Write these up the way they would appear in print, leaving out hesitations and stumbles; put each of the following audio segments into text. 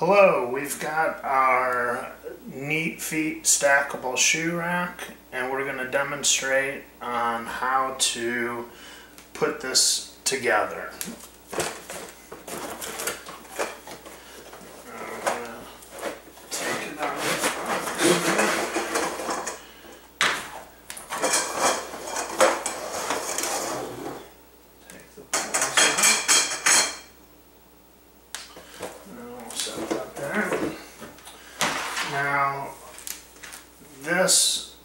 Hello, we've got our Neat Feet stackable shoe rack, and we're going to demonstrate on how to put this together. Take it out. Take the poles out. And we'll set that there. Now, this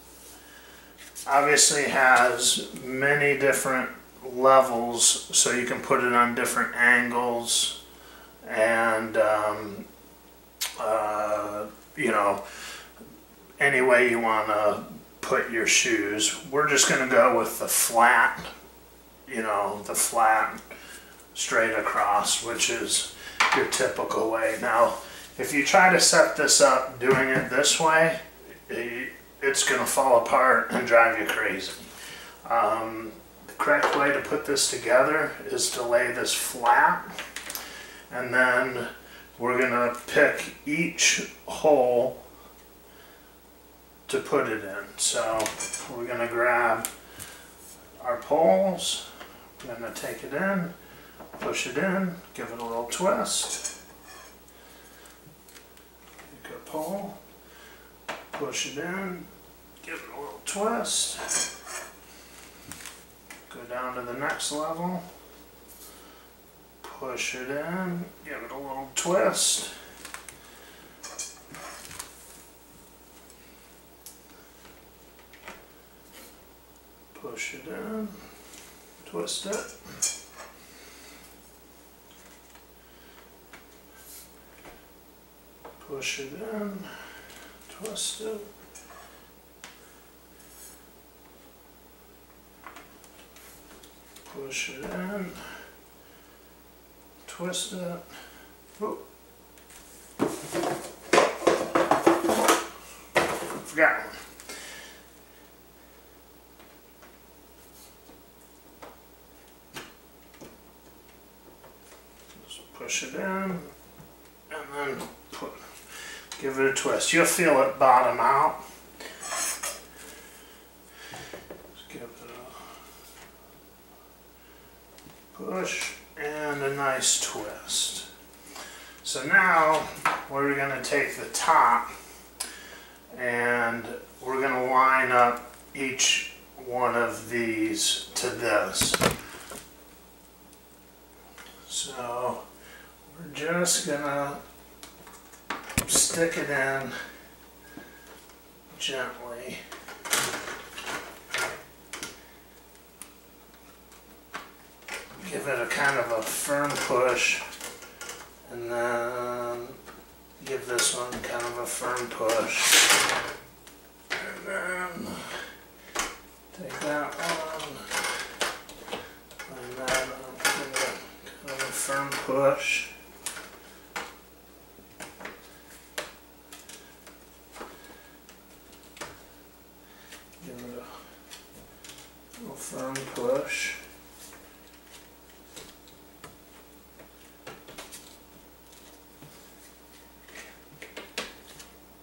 obviously has many different levels, so you can put it on different angles and you know, any way you want to put your shoes. We're just going to go with the flat, you know, the flat straight across, which is your typical way. Now, if you try to set this up doing it this way, it's going to fall apart and drive you crazy. The correct way to put this together is to lay this flat, and then we're going to pick each hole to put it in. So we're going to grab our poles, we're going to take it in, push it in, give it a little twist. Take our pole, push it in, give it a little twist. Go down to the next level, push it in, give it a little twist. Push it in, twist it. Push it in, twist it. Push it in, twist it. Ooh. Forgot one. Just push it in, and then give it a twist. You'll feel it bottom out. Just give it a push and a nice twist. So now we're going to take the top and we're going to line up each one of these to this. So we're just going to stick it in gently. Give it a kind of a firm push, and then give this one kind of a firm push. And then take that one, line that up, give it kind of a firm push. Give it a little firm push.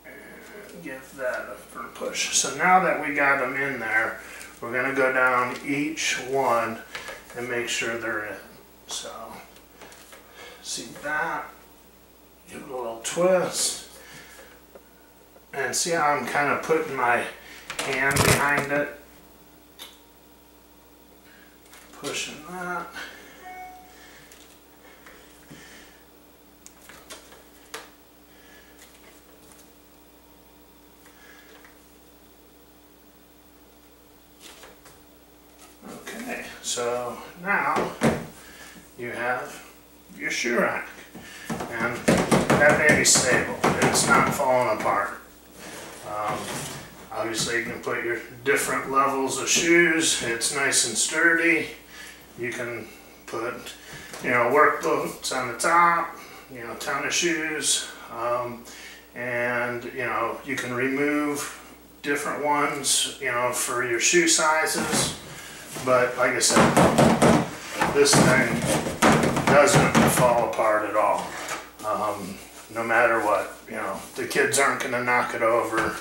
And give that a firm push. So now that we got them in there, we're going to go down each one and make sure they're in. So, see that? Give it a little twist. And see how I'm kind of putting my hand behind it, pushing that. Okay, so now you have your shoe rack, and that baby's stable. It's not falling apart. Obviously you can put your different levels of shoes. It's nice and sturdy. You can put, you know, work boots on the top, you know, ton of shoes, and you know, you can remove different ones, you know, for your shoe sizes. But like I said, this thing doesn't fall apart at all. no matter what. You know, the kids aren't going to knock it over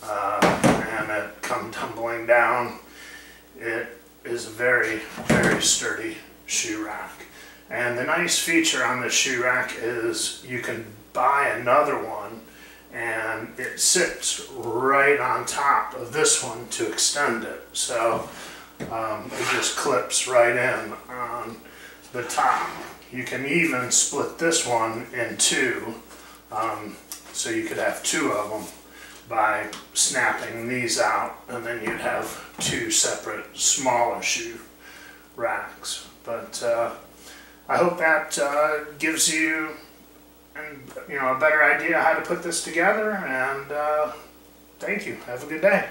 and it come tumbling down. It is a very, very sturdy shoe rack. And the nice feature on this shoe rack is you can buy another one and it sits right on top of this one to extend it. So it just clips right in on the top. You can even split this one in two, so you could have two of them by snapping these out, and then you'd have two separate smaller shoe racks. But I hope that gives you a better idea how to put this together, and thank you. Have a good day.